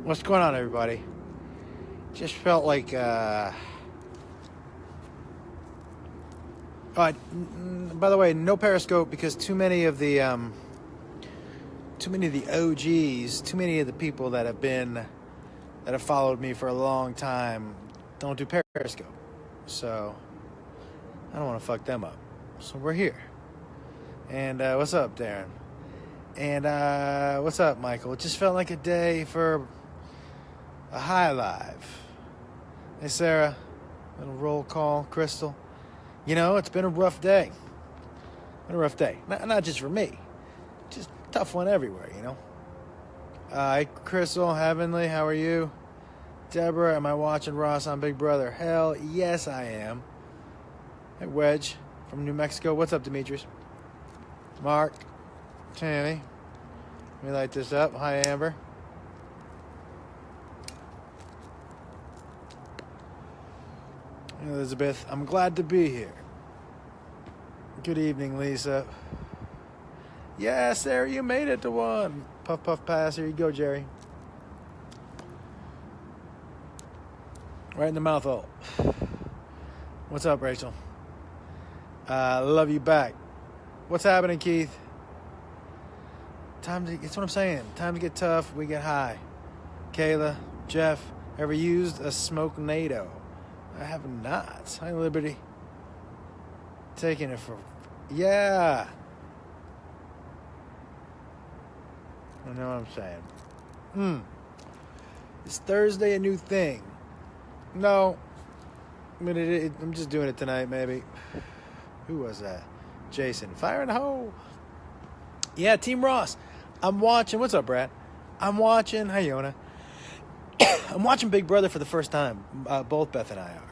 What's going on, everybody? Just felt like, by the way, no Periscope because too many of the OGs, too many of the people that have followed me for a long time don't do Periscope. So I don't want to fuck them up. So we're here. And what's up, Darren? And what's up, Michael? It just felt like a day for a high live. Hey, Sarah. Little roll call, Crystal. You know, it's been a rough day. Not just for me. Just a tough one everywhere, you know. Hey, Crystal, Heavenly, how are you? Deborah, am I watching Ross on Big Brother? Hell, yes, I am. Hey, Wedge from New Mexico. What's up, Demetrius? Mark, Tanny. Let me light this up. Hi, Amber. Elizabeth, I'm glad to be here. Good evening, Lisa. Yeah, Sarah, you made it to one. Puff, puff, pass. Here you go, Jerry. Right in the mouth hole. What's up, Rachel? Love you back. What's happening, Keith? That's what I'm saying. Time to get tough, we get high. Kayla, Jeff, ever used a Smoke-nado? I have not. Hi, Liberty. Taking it for... Yeah. I know what I'm saying. Is Thursday a new thing? No. I'm just doing it tonight, maybe. Who was that? Jason. Fire in the hole. Yeah, Team Ross. I'm watching... What's up, Brad? I'm watching... Hi, Yona. I'm watching Big Brother for the first time. Both Beth and I are.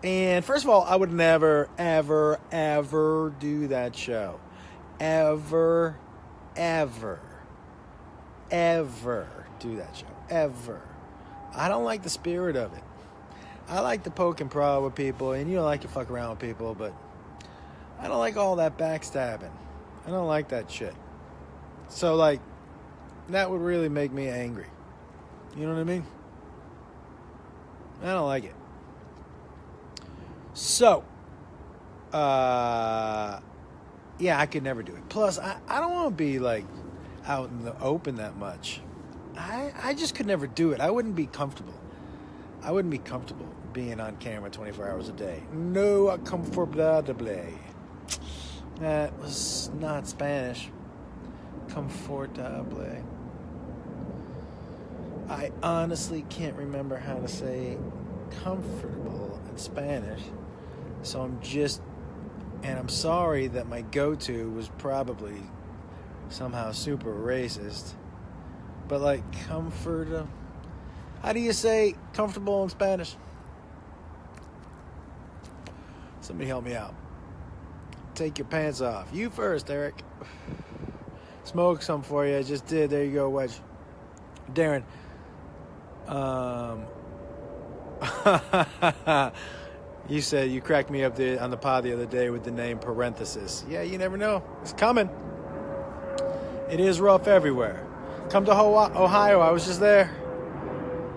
And first of all, I would never, ever, ever do that show. Ever do that show. Ever. I don't like the spirit of it. I like to poke and prod with people, and you don't like to fuck around with people, but I don't like all that backstabbing. I don't like that shit. So, that would really make me angry. You know what I mean? I don't like it. So, yeah, I could never do it. Plus, I don't want to be, out in the open that much. I just could never do it. I wouldn't be comfortable. I wouldn't be comfortable being on camera 24 hours a day. No comfortable. That was not Spanish. Confortable. I honestly can't remember how to say comfortable in Spanish. So I'm sorry that my go-to was probably somehow super racist. But comfort, how do you say comfortable in Spanish? Somebody help me out. Take your pants off. You first, Eric. Smoke some for you. I just did. There you go, Wedge. Darren. You said you cracked me up on the pod the other day with the name Parenthesis. Yeah, you never know. It's coming. It is rough everywhere. Come to Ohio. I was just there.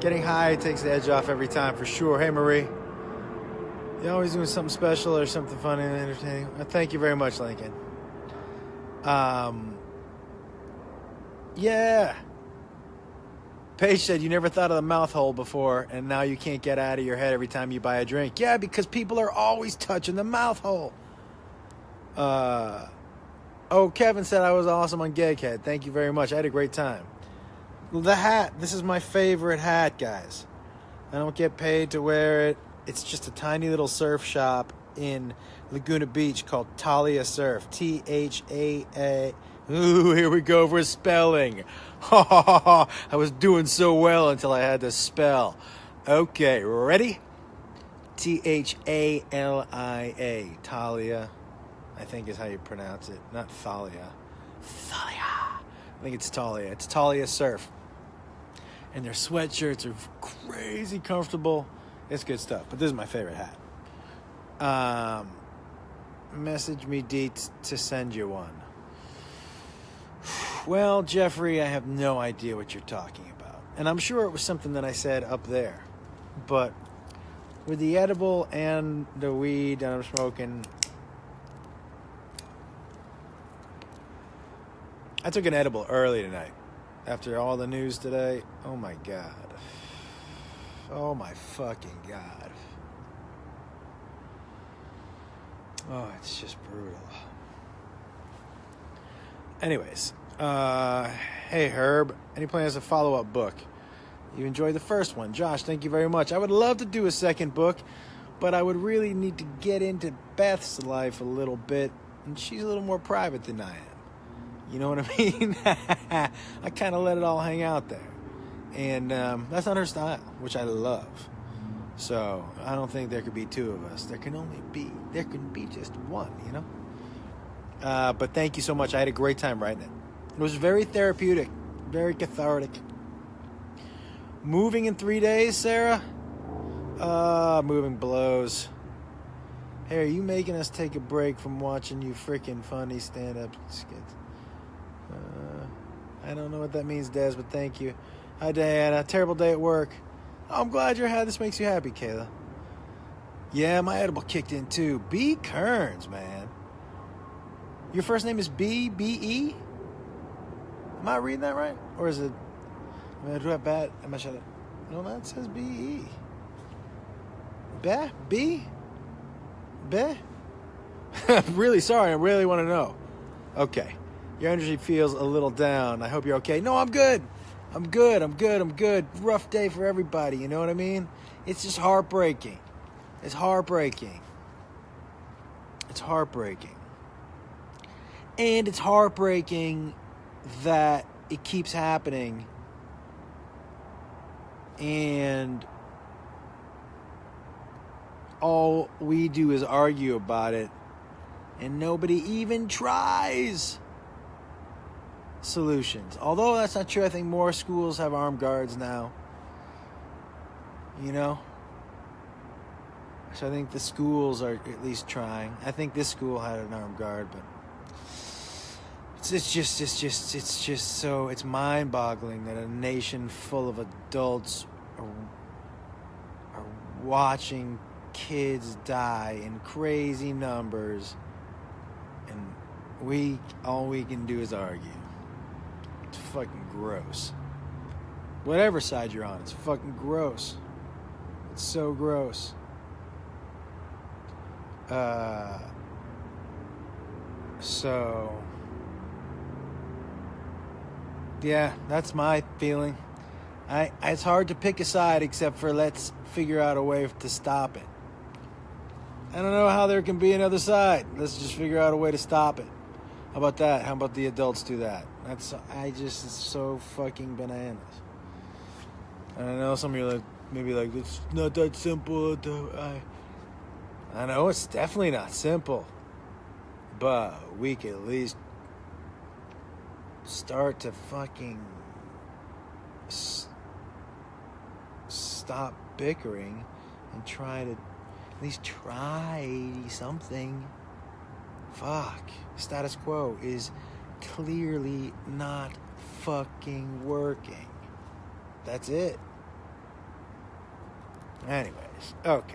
Getting high takes the edge off every time for sure. Hey, Marie. You're always doing something special or something funny and entertaining. Thank you very much, Lincoln. Yeah. Paige said you never thought of the mouth hole before, and now you can't get out of your head every time you buy a drink. Yeah, because people are always touching the mouth hole. Kevin said I was awesome on Gaghead. Thank you very much. I had a great time. The hat. This is my favorite hat, guys. I don't get paid to wear it. It's just a tiny little surf shop in Laguna Beach called Talia Surf. T-H-A-A. Ooh, here we go for spelling. I was doing so well until I had to spell. Okay, ready? T-H-A-L-I-A. Talia, I think is how you pronounce it. Not Thalia. Thalia. I think it's Talia. It's Talia Surf. And their sweatshirts are crazy comfortable. It's good stuff. But this is my favorite hat. Message me, Deets, to send you one. Well, Jeffrey, I have no idea what you're talking about. And I'm sure it was something that I said up there. But with the edible and the weed that I'm smoking, I took an edible early tonight. After all the news today, oh my God. Oh my fucking God. Oh, it's just brutal. Anyways, hey Herb, any plans to follow up book? You enjoyed the first one. Josh, thank you very much. I would love to do a second book, but I would really need to get into Beth's life a little bit, and she's a little more private than I am. You know what I mean? I kind of let it all hang out there. And that's not her style, which I love. So I don't think there could be two of us. There can be just one, you know? But thank you so much. I had a great time writing it. It was very therapeutic, very cathartic. Moving in 3 days, Sarah? Moving blows. Hey, are you making us take a break from watching you freaking funny stand-up skits? I don't know what that means, Des, but thank you. Hi, Diana. Terrible day at work. Oh, I'm glad you're happy. This makes you happy, Kayla. Yeah, my edible kicked in, too. B. Kearns, man. Your first name is B? B-E? Am I reading that right? Or is it... No, that says B-E. Be? B? Be? I'm really sorry. I really want to know. Okay. Your energy feels a little down. I hope you're okay. No, I'm good. I'm good. Rough day for everybody. You know what I mean? It's just heartbreaking. It's heartbreaking. And it's heartbreaking that it keeps happening. And all we do is argue about it. And nobody even tries solutions. Although that's not true. I think more schools have armed guards now. You know? So I think the schools are at least trying. I think this school had an armed guard, but it's just so, it's mind-boggling that a nation full of adults are watching kids die in crazy numbers, and all we can do is argue. It's fucking gross. Whatever side you're on, it's fucking gross. It's so gross. So yeah, that's my feeling. It's hard to pick a side except for let's figure out a way to stop it. I don't know how there can be another side. Let's just figure out a way to stop it. How about that? How about the adults do that? It's so fucking bananas. And I know some of you are maybe like, it's not that simple. I know it's definitely not simple. But we can at least start to fucking stop bickering and try to at least try something. Fuck. Status quo is clearly not fucking working. That's it. Anyways, okay.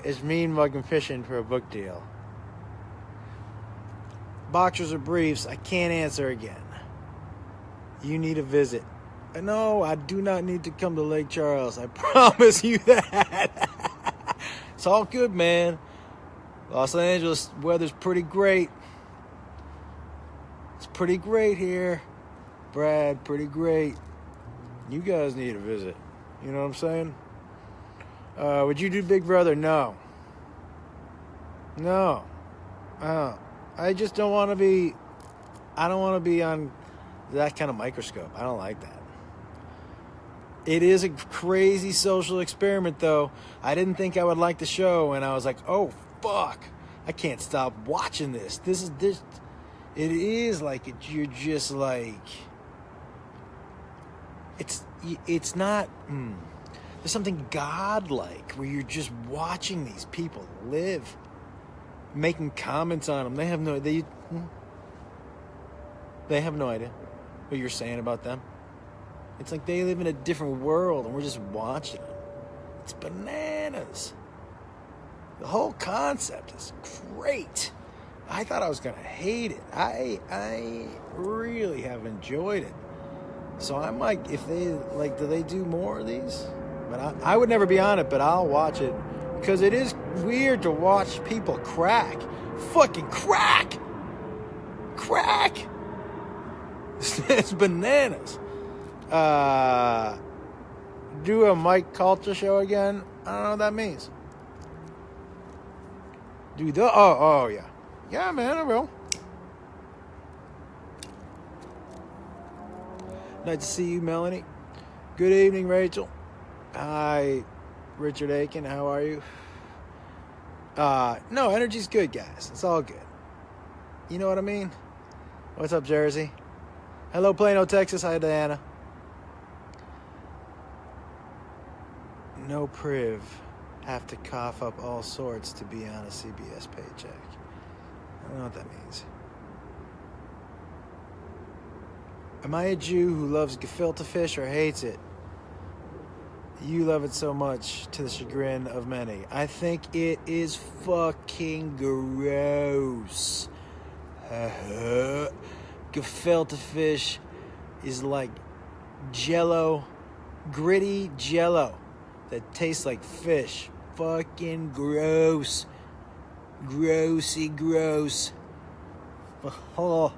Is Mean Mugging fishing for a book deal? Boxers or briefs, I can't answer again. You need a visit. No, I do not need to come to Lake Charles. I promise you that. It's all good, man. Los Angeles weather's pretty great. It's pretty great here. Brad, pretty great. You guys need a visit. You know what I'm saying? Would you do Big Brother? No. I just don't want to be... I don't want to be on that kind of microscope. I don't like that. It is a crazy social experiment, though. I didn't think I would like the show, and I was like, oh, fuck. I can't stop watching this. It is like, you're just like... It's not... There's something godlike where you're just watching these people live, making comments on them. They have no idea. what you're saying about them. It's like they live in a different world and we're just watching them. It's bananas. The whole concept is great. I thought I was going to hate it. I really have enjoyed it. So I'm like, if they, like, do they do more of these? But I would never be on it, but I'll watch it. Because it is weird to watch people crack. Fucking crack! Crack! It's bananas. Do a Mike Culture show again? I don't know what that means. Oh yeah. Yeah, man, I will. Nice to see you, Melanie. Good evening, Rachel. Hi, Richard Aiken. How are you? No, energy's good, guys. It's all good. You know what I mean? What's up, Jersey? Hello, Plano, Texas. Hi, Diana. No priv. Have to cough up all sorts to be on a CBS paycheck. I don't know what that means. Am I a Jew who loves gefilte fish or hates it? You love it so much to the chagrin of many. I think it is fucking gross. Gefilte fish is like jello, gritty jello that tastes like fish. Fucking gross. Grossy gross. Oh.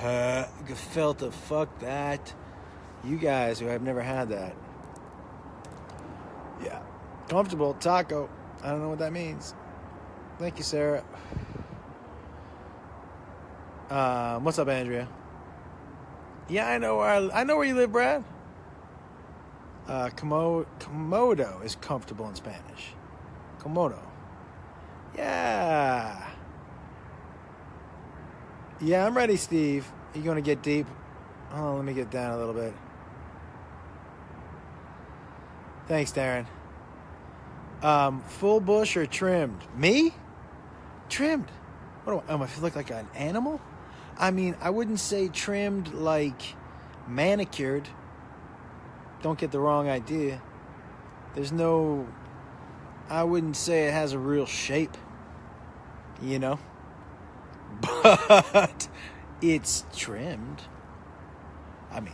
Gefilte, fuck that. You guys who have never had that. Yeah. Comfortable taco. I don't know what that means. Thank you, Sarah. What's up, Andrea? Yeah, I know where you live, Brad. Komodo is comfortable in Spanish. Komodo. Yeah. Yeah, I'm ready, Steve. Are you going to get deep? Oh, let me get down a little bit. Thanks, Darren. Full bush or trimmed? Me? Trimmed. What do I feel like an animal? I mean, I wouldn't say trimmed like manicured. Don't get the wrong idea. I wouldn't say it has a real shape. You know? But it's trimmed. I mean,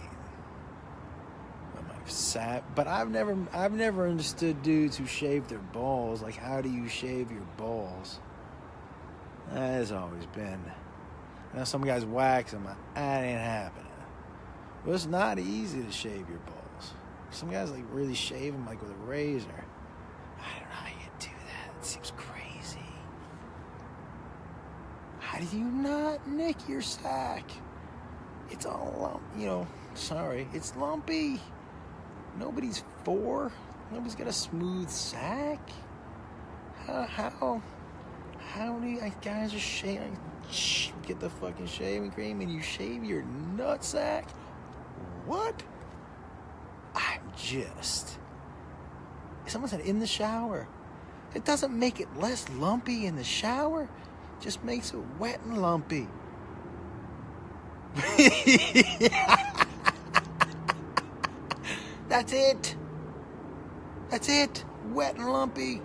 but I've never understood dudes who shave their balls. Like, how do you shave your balls? That has always been. Now some guys wax them. That ain't happening. Well, it's not easy to shave your balls. Some guys like really shave them like with a razor. I don't know how you do that. It seems crazy. How do you not nick your sack? It's all sorry, it's lumpy. Nobody's got a smooth sack. How do you guys just shave? Get the fucking shaving cream and you shave your nutsack? What? Someone said in the shower. It doesn't make it less lumpy in the shower. Just makes it wet and lumpy. That's it. Wet and lumpy.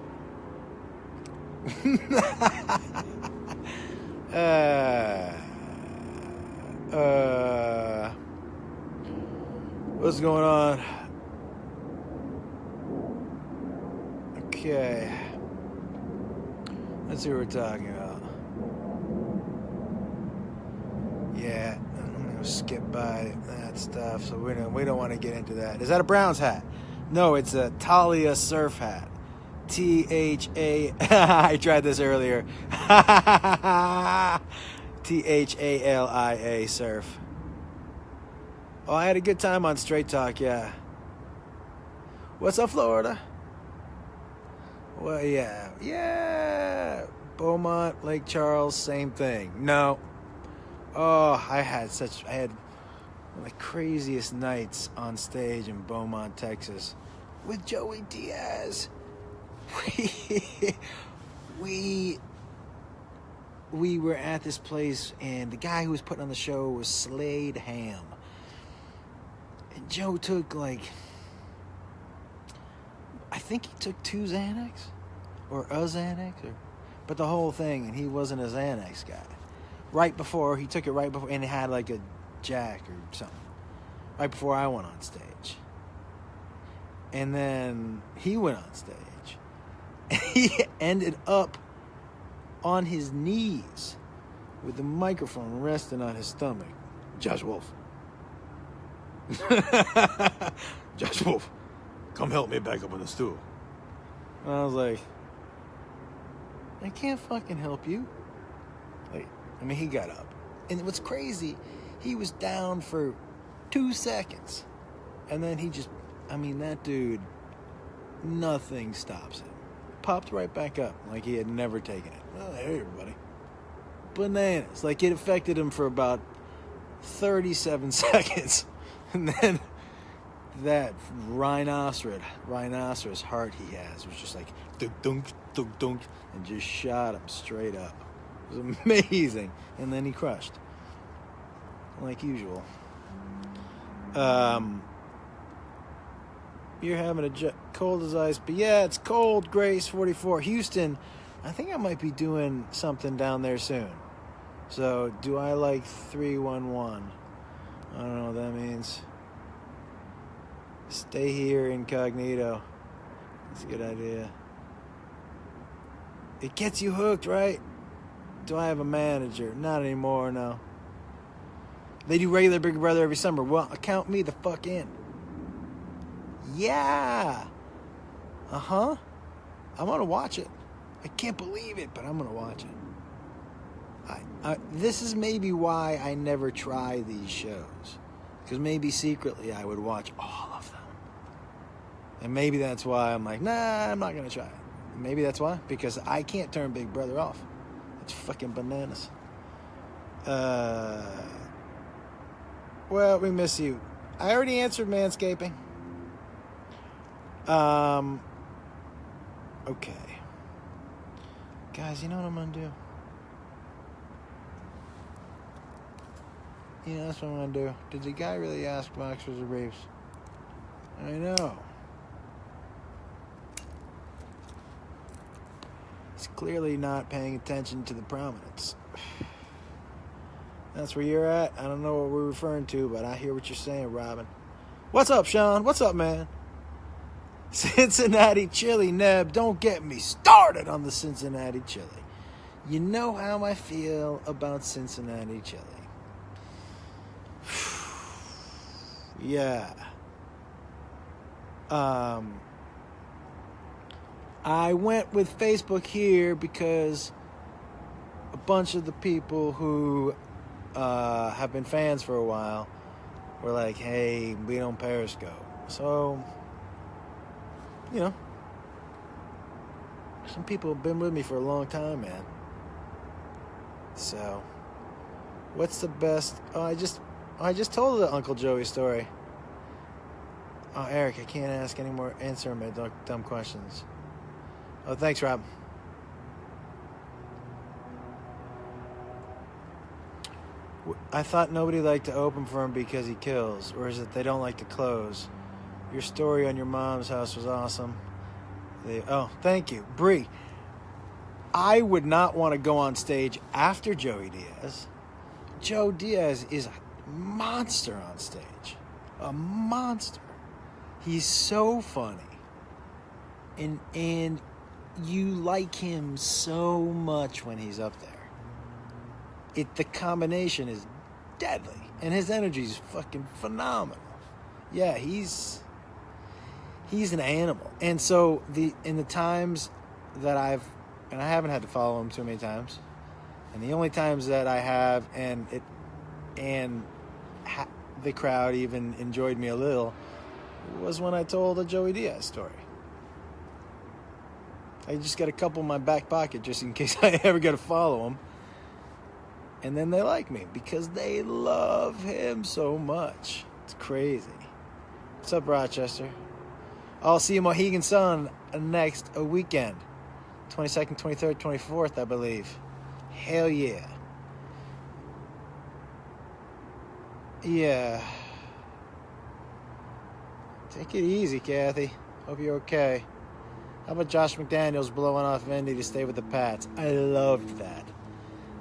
What's going on? Okay. Let's see what we're talking about. Yeah, I'm gonna skip by that stuff, so we don't want to get into that. Is that a Browns hat? No, it's a Thalia surf hat. T-H-A... I tried this earlier. T-H-A-L-I-A surf. Oh, I had a good time on Straight Talk, yeah. What's up, Florida? Well, yeah. Beaumont, Lake Charles, same thing. No. Oh, I had one of the craziest nights on stage in Beaumont, Texas, with Joey Diaz. we were at this place, and the guy who was putting on the show was Slade Ham. And Joe took, like, I think he took 2 Xanax, or a Xanax, but the whole thing, and he wasn't a Xanax guy. He took it right before, and it had like a Jack or something, right before I went on stage. And then he went on stage, and he ended up on his knees with the microphone resting on his stomach. Josh Wolf. Josh Wolf, come help me back up on the stool. And I was like, I can't fucking help you. Like, I mean, he got up. And what's crazy, he was down for 2 seconds. And then he just, I mean, that dude, nothing stops him. Popped right back up like he had never taken it. Oh, hey, everybody. Bananas. Like, it affected him for about 37 seconds. And then that rhinoceros heart he has was just like dunk, dunk, dunk, dunk, and just shot him straight up. It was amazing. And then he crushed, like usual. You're having a cold as ice, but yeah, it's cold. Grace 44, Houston. I think I might be doing something down there soon. So, do I like 311? I don't know what that means. Stay here incognito. That's a good idea. It gets you hooked, right? Do I have a manager? Not anymore, no. They do regular Big Brother every summer. Well, count me the fuck in. Yeah. Uh-huh. I'm going to watch it. I can't believe it, but I'm going to watch it. This is maybe why I never try these shows. Because maybe secretly I would watch all of them. And maybe that's why I'm like, nah, I'm not going to try it. Maybe that's why. Because I can't turn Big Brother off. It's fucking bananas. Well, we miss you. I already answered manscaping. Okay. Guys, you know what I'm going to do? You know, that's what I'm going to do. Did the guy really ask boxers or briefs? I know. He's clearly not paying attention to the prominence. That's where you're at. I don't know what we're referring to, but I hear what you're saying, Robin. What's up, Sean? What's up, man? Cincinnati chili, Neb. Don't get me started on the Cincinnati chili. You know how I feel about Cincinnati chili. Yeah. I went with Facebook here because a bunch of the people who have been fans for a while were like, hey, we don't Periscope. So, you know, some people have been with me for a long time, man. So, what's the best? I just told the Uncle Joey story. Oh, Eric, I can't answer my dumb questions. Oh, thanks, Rob. I thought nobody liked to open for him because he kills, or is it they don't like to close? Your story on your mom's house was awesome. Thank you. Bree, I would not want to go on stage after Joey Diaz. Joe Diaz is a monster on stage. A monster. He's so funny. And you like him so much when he's up there. The combination is deadly. And his energy is fucking phenomenal. Yeah, he's an animal. And so in the times that I haven't had to follow him too many times, and the only times that I have, the crowd even enjoyed me a little, was when I told a Joey Diaz story. I just got a couple in my back pocket just in case I ever got to follow him. And then they like me because they love him so much. It's crazy. What's up, Rochester? I'll see you Mohegan Sun next weekend. 22nd, 23rd, 24th, I believe. Hell yeah. Yeah. Take it easy, Kathy. Hope you're okay. How about Josh McDaniels blowing off Indy to stay with the Pats? I loved that.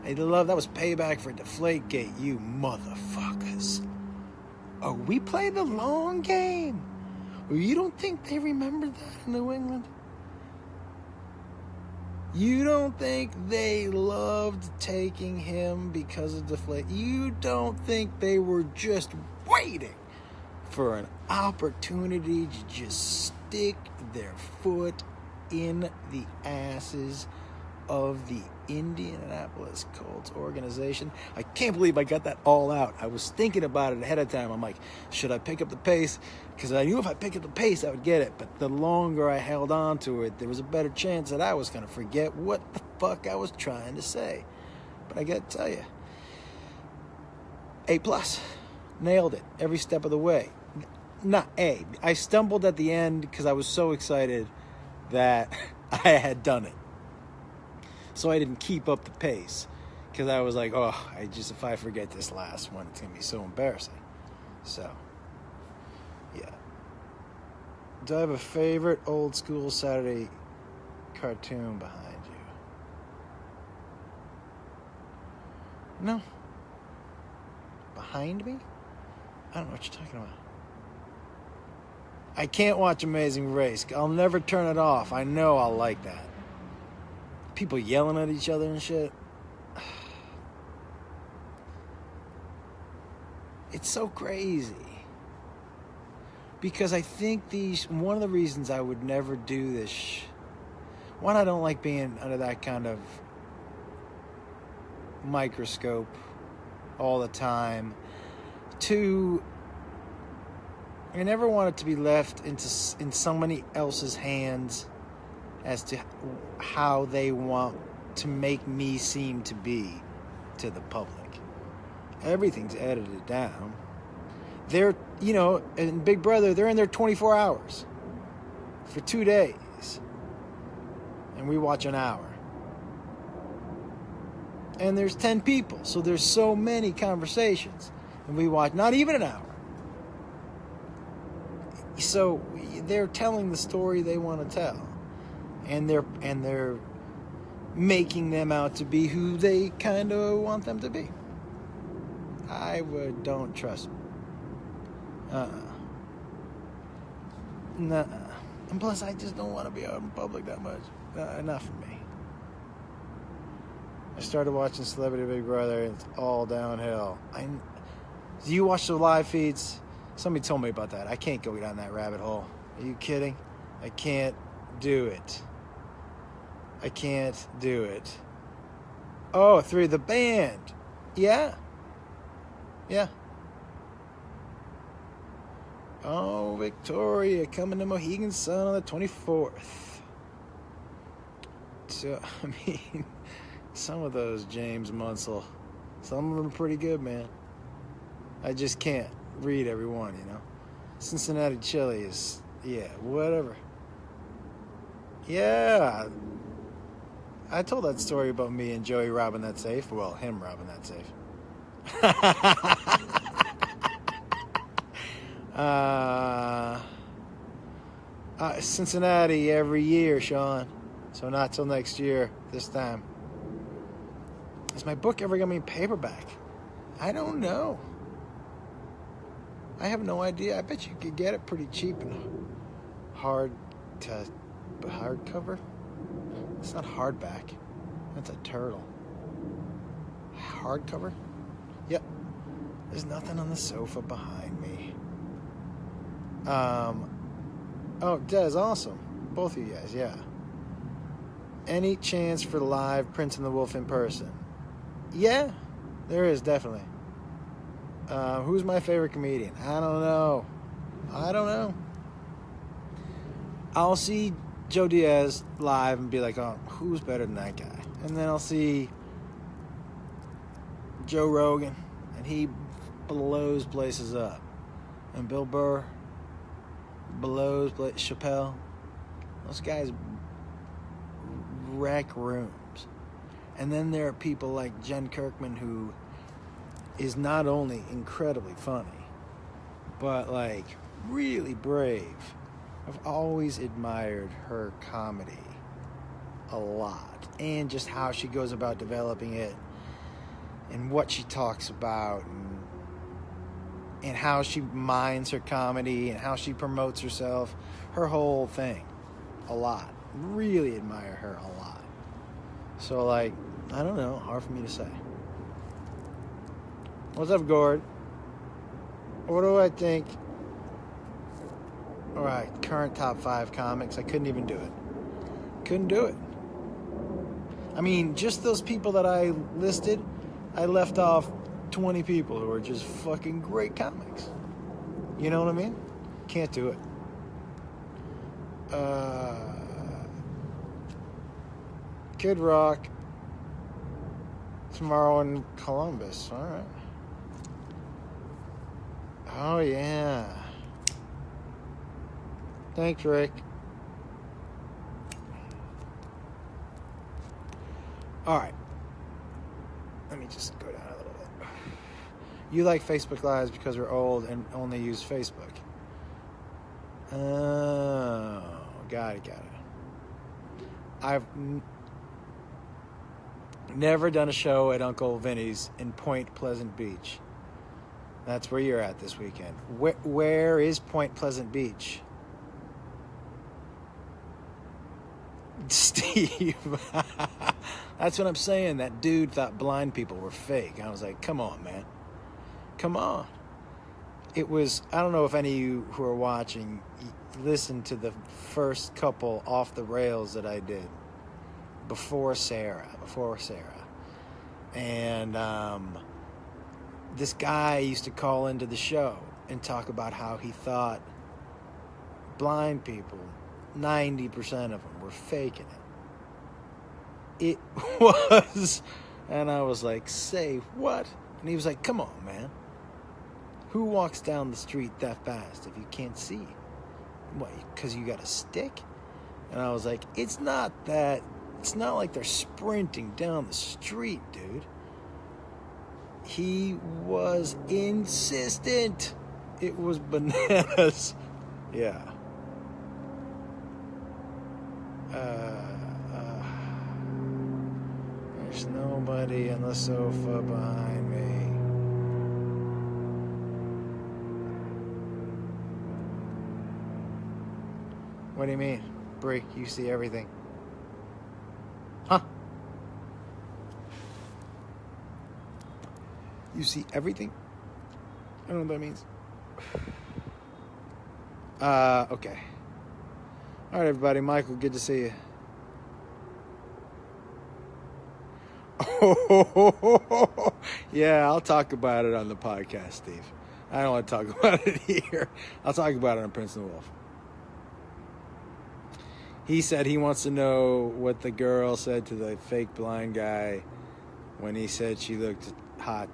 That was payback for Deflategate, you motherfuckers. Oh, we played the long game. You don't think they remembered that in New England? You don't think they loved taking him because of Deflate? You don't think they were just waiting for an opportunity to just stick their foot in the asses of the Indianapolis Colts organization? I can't believe I got that all out. I was thinking about it ahead of time. I'm like, should I pick up the pace? Because I knew if I picked up the pace, I would get it. But the longer I held on to it, there was a better chance that I was going to forget what the fuck I was trying to say. But I got to tell you, A+. Nailed it every step of the way. Not A. I stumbled at the end because I was so excited that I had done it. So I didn't keep up the pace because I was like, if I forget this last one, it's going to be so embarrassing. So, yeah. Do I have a favorite old school Saturday cartoon behind you? No. Behind me? I don't know what you're talking about. I can't watch Amazing Race. I'll never turn it off. I know I'll like that. People yelling at each other and shit. It's so crazy. Because I think one of the reasons I would never do this, one, I don't like being under that kind of microscope all the time. Two, I never want it to be left in somebody else's hands as to how they want to make me seem to be to the public. Everything's edited down. They're, in Big Brother, they're in there 24 hours for 2 days. And we watch an hour. And there's 10 people, so there's so many conversations. And we watch not even an hour. So they're telling the story they want to tell. And they're making them out to be who they kind of want them to be. Don't trust them. Nuh-uh. And plus, I just don't want to be out in public that much. Enough for me. I started watching Celebrity Big Brother, and it's all downhill. Do you watch the live feeds? Somebody told me about that. I can't go down that rabbit hole. Are you kidding? I can't do it. I can't do it. Oh, through the band. Yeah. Yeah. Oh, Victoria coming to Mohegan Sun on the 24th. So, I mean, some of those James Munsell, some of them are pretty good, man. I just can't read every one, Cincinnati Chili is, whatever. Yeah. I told that story about me and Joey robbing that safe. Well, him robbing that safe. Cincinnati every year, Sean. So not till next year, this time. Is my book ever going to be in paperback? I don't know. I have no idea. I bet you could get it pretty cheap and hardcover. It's not hardback. That's a turtle. Hardcover? Yep. There's nothing on the sofa behind me. Oh, Des, awesome. Both of you guys, yeah. Any chance for live Prince and the Wolf in person? Yeah, there is, definitely. Who's my favorite comedian? I don't know. I'll see Joe Diaz live and be like, oh, who's better than that guy? And then I'll see Joe Rogan, and he blows places up. And Bill Burr blows Chappelle. Those guys wreck rooms. And then there are people like Jen Kirkman, who is not only incredibly funny, but like really brave. I've always admired her comedy a lot, and just how she goes about developing it, and what she talks about, and how she minds her comedy, and how she promotes herself, her whole thing, a lot. Really admire her a lot. So, like, I don't know, hard for me to say. What's up, Gord? What do I think? All right, current top 5 comics. I couldn't even do it. Couldn't do it. I mean, just those people that I listed, I left off 20 people who are just fucking great comics. You know what I mean? Can't do it. Kid Rock tomorrow in Columbus. All right. Oh, yeah. Thanks, Rick. All right. Let me just go down a little bit. You like Facebook Lives because we're old and only use Facebook. Oh, got it. I've never done a show at Uncle Vinny's in Point Pleasant Beach. That's where you're at this weekend. Where is Point Pleasant Beach? Steve. That's what I'm saying. That dude thought blind people were fake. I was like, come on, man. Come on. It was, I don't know if any of you who are watching listened to the first couple off the rails that I did before Sarah. And this guy used to call into the show and talk about how he thought blind people, 90% of them, were faking it. It was, and I was like, say what? And he was like, come on, man. Who walks down the street that fast if you can't see? What, because you got a stick? And I was like, it's not that. It's not like they're sprinting down the street, dude. He was insistent. It was bananas. Yeah. There's nobody on the sofa behind me. What do you mean? Bree, you see everything. Huh? You see everything? I don't know what that means. Okay. All right, everybody. Michael, good to see you. Oh, yeah, I'll talk about it on the podcast, Steve. I don't want to talk about it here. I'll talk about it on Prince and the Wolf. He said he wants to know what the girl said to the fake blind guy when he said she looked hot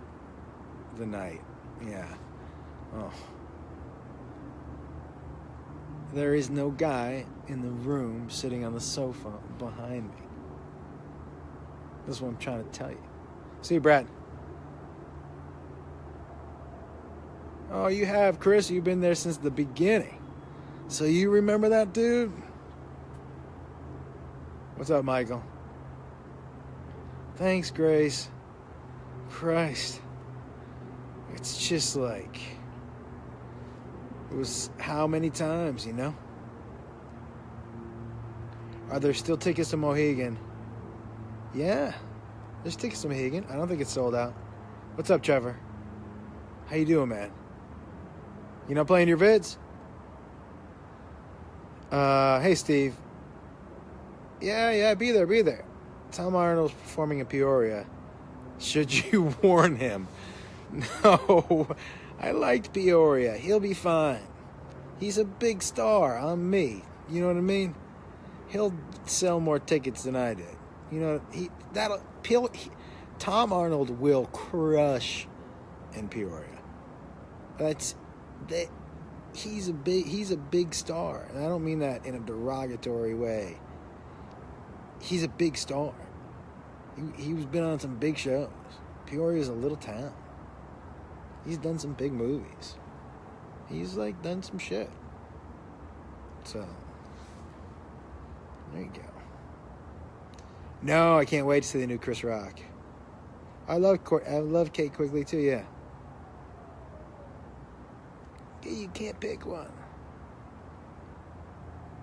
the night. Yeah. Oh. There is no guy in the room sitting on the sofa behind me. That's what I'm trying to tell you. See you, Brad. Oh, you have, Chris. You've been there since the beginning. So you remember that dude? What's up, Michael? Thanks, Grace. Christ. It's just like... It was how many times, you know? Are there still tickets to Mohegan? Yeah. There's tickets to Mohegan. I don't think it's sold out. What's up, Trevor? How you doing, man? You not playing your vids? Hey, Steve. Yeah, be there. Tom Arnold's performing in Peoria. Should you warn him? No, I liked Peoria. He'll be fine. He's a big star. I'm me. You know what I mean? He'll sell more tickets than I did. You know, Tom Arnold will crush in Peoria. He's a big star, and I don't mean that in a derogatory way. He's a big star. He's been on some big shows. Peoria's a little town. He's done some big movies. He's like done some shit. So there you go. No, I can't wait to see the new Chris Rock. I love Kate Quigley too. Yeah. You can't pick one.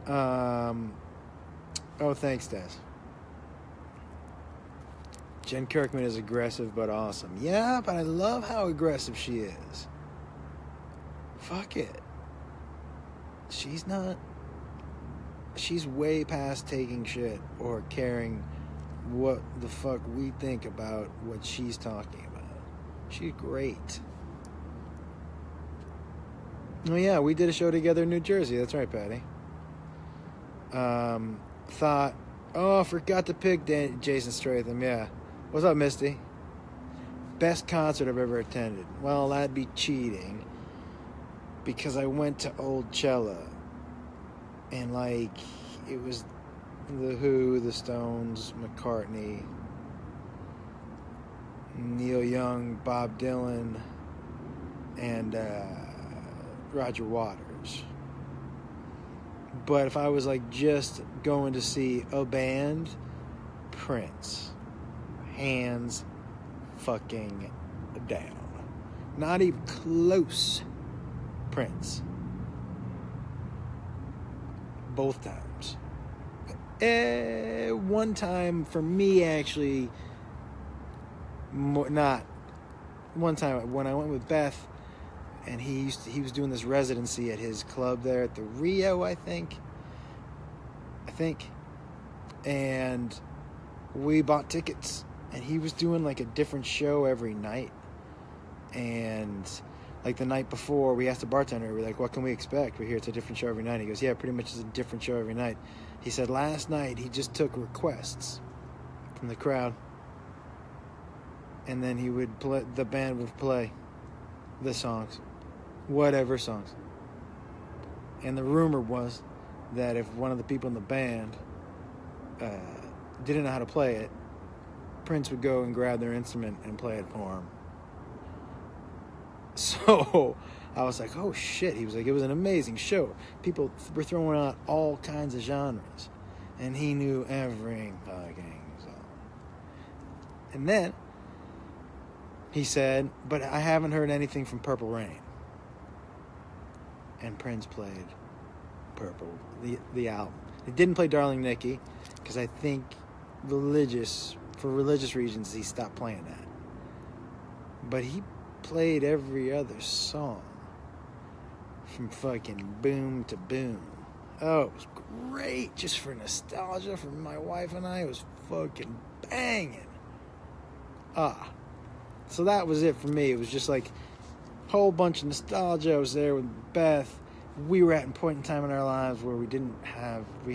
Oh, thanks, Des. Jen Kirkman is aggressive but awesome. Yeah, but I love how aggressive she is. Fuck it. She's not. She's way past taking shit or caring what the fuck we think about what she's talking about. She's great. Oh yeah, we did a show together in New Jersey. That's right, Patty. Forgot to pick Jason Statham. Yeah. What's up, Misty? Best concert I've ever attended. Well, that'd be cheating. Because I went to Old Cella. And, like, it was The Who, The Stones, McCartney, Neil Young, Bob Dylan, and Roger Waters. But if I was, like, just going to see a band, Prince. Hands fucking down. Not even close. Prince. Both times. One time for me, actually, not one time when I went with Beth, and he was doing this residency at his club there at the Rio, I think, and we bought tickets, and he was doing like a different show every night, and like the night before, we asked the bartender, we're like, what can we expect? We hear it's a different show every night. He goes, yeah, pretty much it's a different show every night. He said last night he just took requests from the crowd, and then he would play, the band would play the songs, whatever songs. And the rumor was that if one of the people in the band didn't know how to play it, Prince would go and grab their instrument and play it for him. So I was like, oh shit. He was like, it was an amazing show. People were throwing out all kinds of genres, and he knew every fucking song. And then he said, but I haven't heard anything from Purple Rain. And Prince played Purple, the album. He didn't play Darling Nikki, because I think for religious reasons, he stopped playing that. But he played every other song from fucking boom to boom. Oh, it was great. Just for nostalgia for my wife and I, it was fucking banging. So that was it for me. It was just like a whole bunch of nostalgia. I was there with Beth. We were at a point in time in our lives where we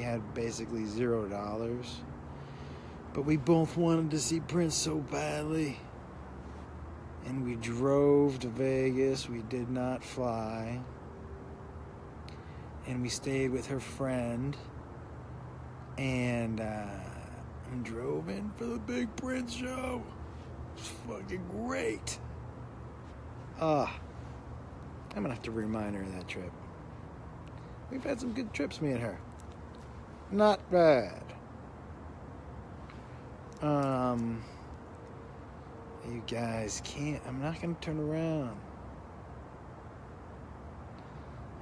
had basically $0. But we both wanted to see Prince so badly. And we drove to Vegas. We did not fly. And we stayed with her friend. And drove in for the big Prince show. It was fucking great. I'm going to have to remind her of that trip. We've had some good trips, me and her. Not bad. You guys can't. I'm not going to turn around.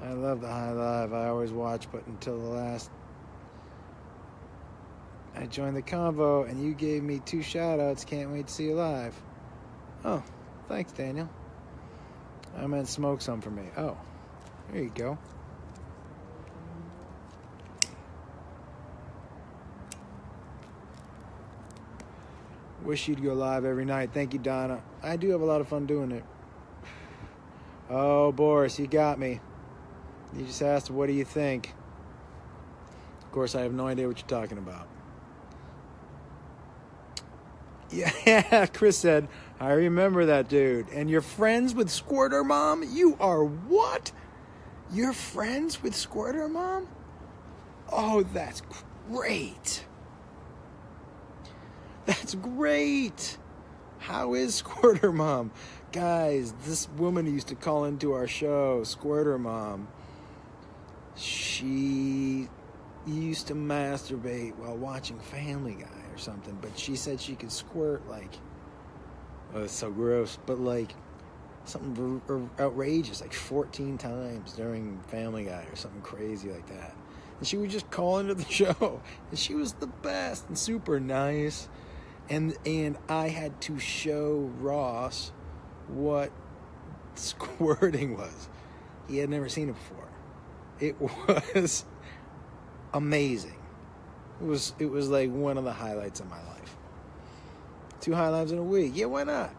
I love the High Live. I always watch, but until the last. I joined the convo, and you gave me 2 shout-outs. Can't wait to see you live. Oh, thanks, Daniel. I meant smoke some for me. Oh, there you go. Wish you'd go live every night. Thank you, Donna. I do have a lot of fun doing it. Oh, Boris, you got me. You just asked, what do you think? Of course, I have no idea what you're talking about. Yeah, Chris said, I remember that dude. And you're friends with Squirter Mom? You are what? You're friends with Squirter Mom? Oh, that's great. That's great. How is Squirter Mom? Guys, this woman who used to call into our show, Squirter Mom, she used to masturbate while watching Family Guy or something, but she said she could squirt like, oh, it's so gross, but like something outrageous, like 14 times during Family Guy or something crazy like that. And she would just call into the show, and she was the best and super nice. And I had to show Ross what squirting was. He had never seen it before. It was amazing. It was like one of the highlights of my life. 2 highlights in a week. Yeah, why not?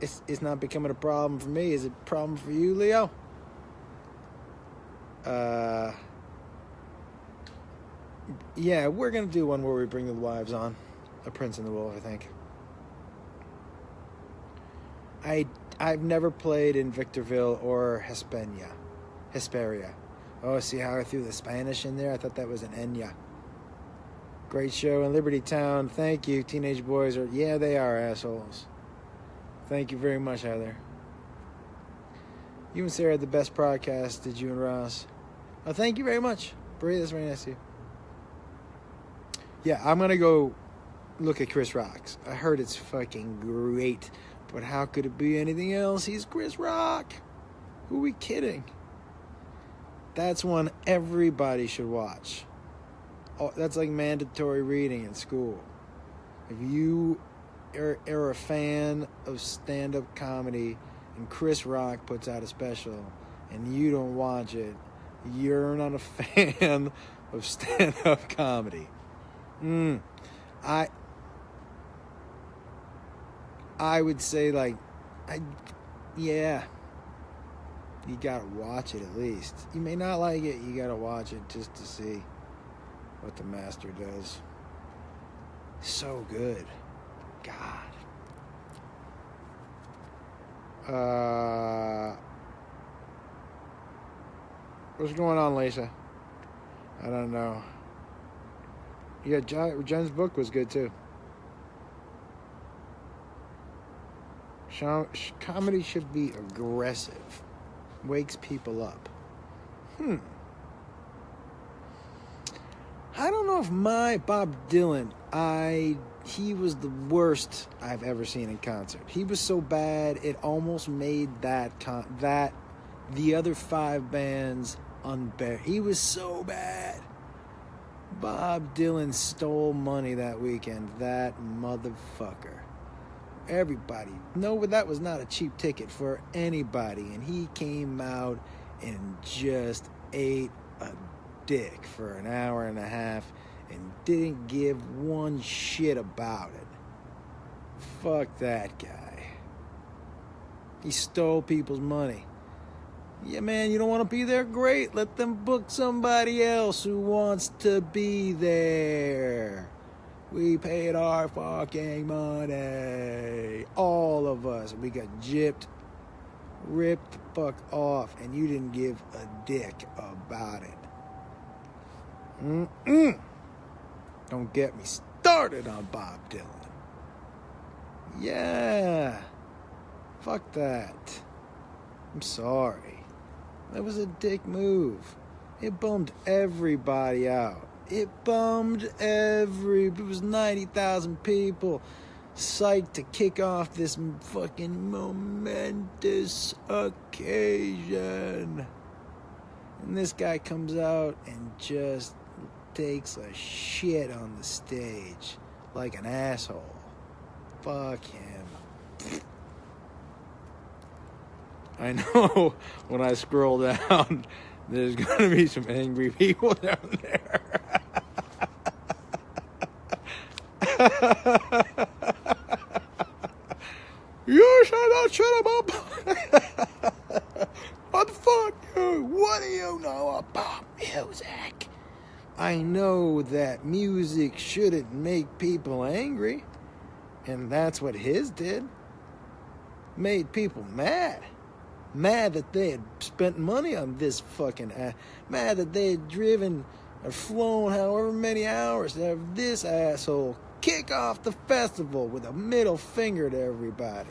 It's not becoming a problem for me. Is it a problem for you, Leo? Yeah, we're gonna do one where we bring the wives on. A Prince and the Wolf, I think. I've never played in Victorville or Hesperia. Oh, see how I threw the Spanish in there? I thought that was an Enya. Great show in Liberty Town. Thank you. Teenage boys are, yeah, they are assholes. Thank you very much, Heather. You and Sarah had the best podcast, did you and Ross? Oh, thank you very much. Brie, that's very nice of you. Yeah, I'm going to go look at Chris Rock's. I heard it's fucking great. But how could it be anything else? He's Chris Rock. Who are we kidding? That's one everybody should watch. Oh, that's like mandatory reading in school. If you are a fan of stand-up comedy and Chris Rock puts out a special and you don't watch it, you're not a fan of stand-up comedy. I would say, like, yeah, you gotta watch it at least. You may not like it, you gotta watch it just to see what the master does. So good. God. What's going on, Lisa? I don't know. Yeah, Jen's book was good, too. Comedy should be aggressive. Wakes people up. I don't know if my Bob Dylan, he was the worst I've ever seen in concert. He was so bad, it almost made the other 5 bands unbearable. He was so bad. Bob Dylan stole money that weekend. That motherfucker. Everybody. No, that was not a cheap ticket for anybody. And he came out and just ate a dick for an hour and a half and didn't give one shit about it. Fuck that guy. He stole people's money. Yeah, man, you don't want to be there? Great. Let them book somebody else who wants to be there. We paid our fucking money. All of us. We got gypped, ripped the fuck off, and you didn't give a dick about it. Don't get me started on Bob Dylan. Yeah. Fuck that. I'm sorry. That was a dick move. It bummed everybody out. It was 90,000 people psyched to kick off this fucking momentous occasion. And this guy comes out and just takes a shit on the stage like an asshole. Fuck him. I know when I scroll down, there's going to be some angry people down there. You should not shut him up. What the fuck, you? What do you know about music? I know that music shouldn't make people angry. And that's what his did. Made people mad. Mad that they had spent money on this fucking mad that they had driven or flown however many hours to have this asshole kick off the festival with a middle finger to everybody.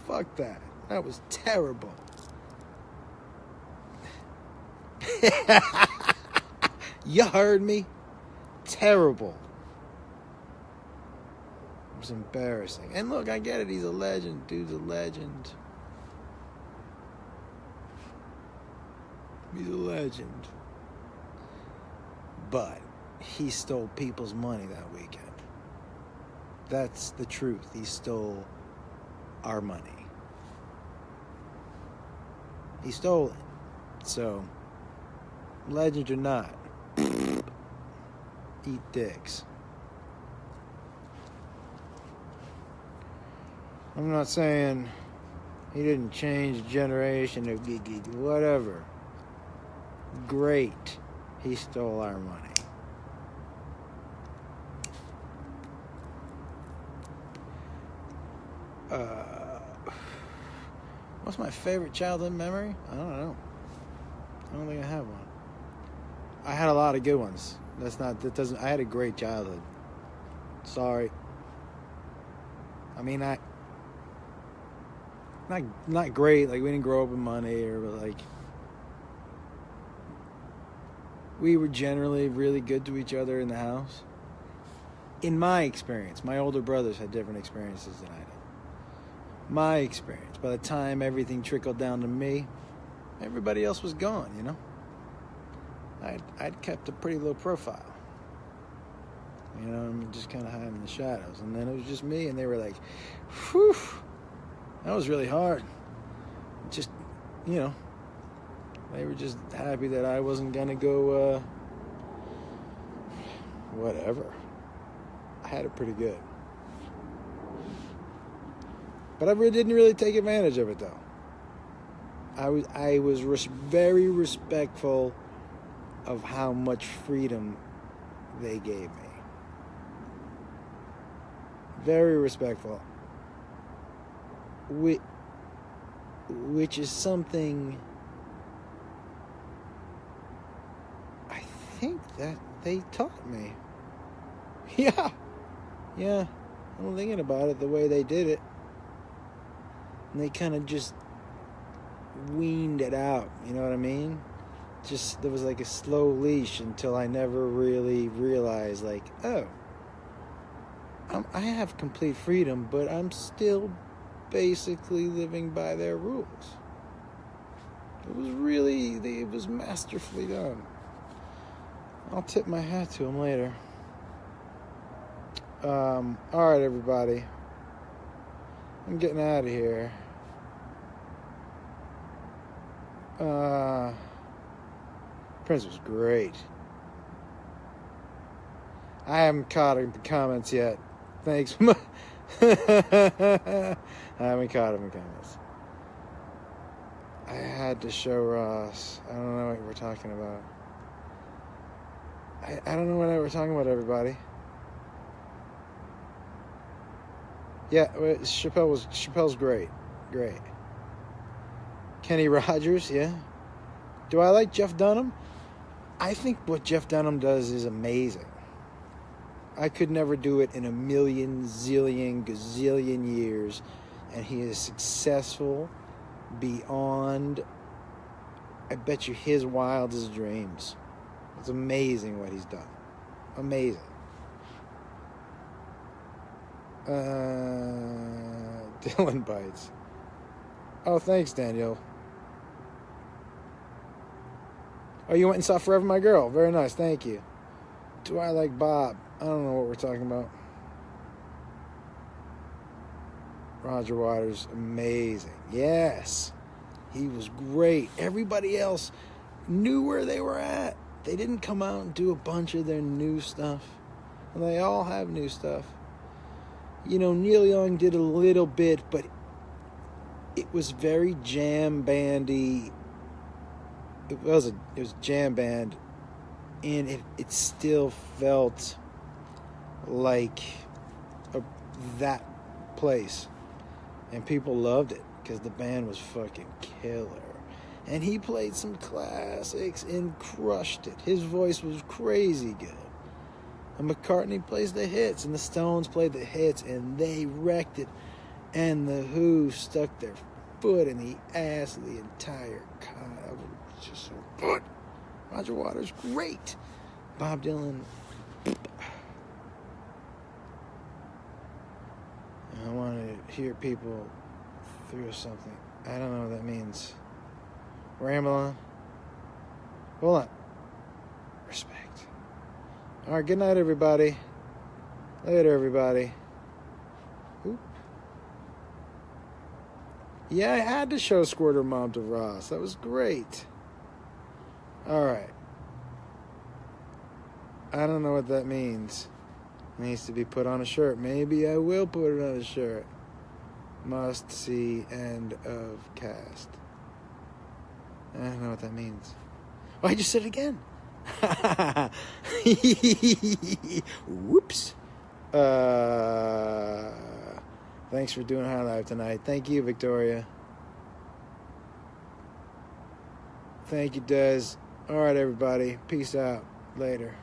Fuck that. That was terrible. You heard me? Terrible. It was embarrassing. And look, I get it. He's a legend. Dude's a legend. He's a legend. But he stole people's money that weekend. That's the truth. He stole our money. He stole it. So, legend or not, eat dicks. I'm not saying he didn't change the generation or whatever. Great. He stole our money. What's my favorite childhood memory? I don't know. I don't think I have one. I had a lot of good ones. I had a great childhood. Sorry. I mean, not great, like we didn't grow up with money but like we were generally really good to each other in the house. In my experience, my older brothers had different experiences than I did. My experience, by the time everything trickled down to me, everybody else was gone, you know? I'd kept a pretty low profile. You know, I mean, just kind of hiding in the shadows. And then it was just me, and they were like, whew, that was really hard. Just, you know, they were just happy that I wasn't going to go, whatever. I had it pretty good. But I didn't really take advantage of it, though. I was very respectful of how much freedom they gave me. Very respectful. Which is something I think that they taught me. Yeah. I'm thinking about it, the way they did it. And they kind of just weaned it out, you know what I mean? Just, there was like a slow leash until I never really realized, like, oh, I have complete freedom, but I'm still basically living by their rules. It was masterfully done. I'll tip my hat to them later. All right, everybody. I'm getting out of here. Prince was great. I haven't caught him in the comments yet. Thanks. I haven't caught him in the comments. I had to show Ross. I don't know what we're talking about. I don't know what we're talking about, everybody. Yeah, Chappelle's great. Great. Kenny Rogers, yeah. Do I like Jeff Dunham? I think what Jeff Dunham does is amazing. I could never do it in a million, zillion, gazillion years. And he is successful beyond, I bet you, his wildest dreams. It's amazing what he's done. Amazing. Dylan bites. Oh, thanks, Daniel. Oh, you went and saw Forever My Girl. Very nice, thank you. Do I like Bob? I don't know what we're talking about. Roger Waters, amazing. Yes. He was great. Everybody else knew where they were at. They didn't come out and do a bunch of their new stuff. And they all have new stuff. You know, Neil Young did a little bit, but it was very jam bandy. It was jam band, and it still felt like that place, and people loved it because the band was fucking killer, and he played some classics and crushed it. His voice was crazy good. And McCartney plays the hits, and the Stones played the hits, and they wrecked it. And the Who stuck their foot in the ass of the entire con. It was just so good. Roger Waters, great. Bob Dylan. I want to hear people through something. I don't know what that means. Ramble on. Hold on. Respect. All right, good night, everybody. Later, everybody. Oop. Yeah, I had to show Squirter Mom to Ross. That was great. All right. I don't know what that means. It needs to be put on a shirt. Maybe I will put it on a shirt. Must see end of cast. I don't know what that means. Oh, I just said it again. Whoops. Thanks for doing High Live tonight. Thank you, Victoria. Thank you, Des. All right, everybody. Peace out. Later.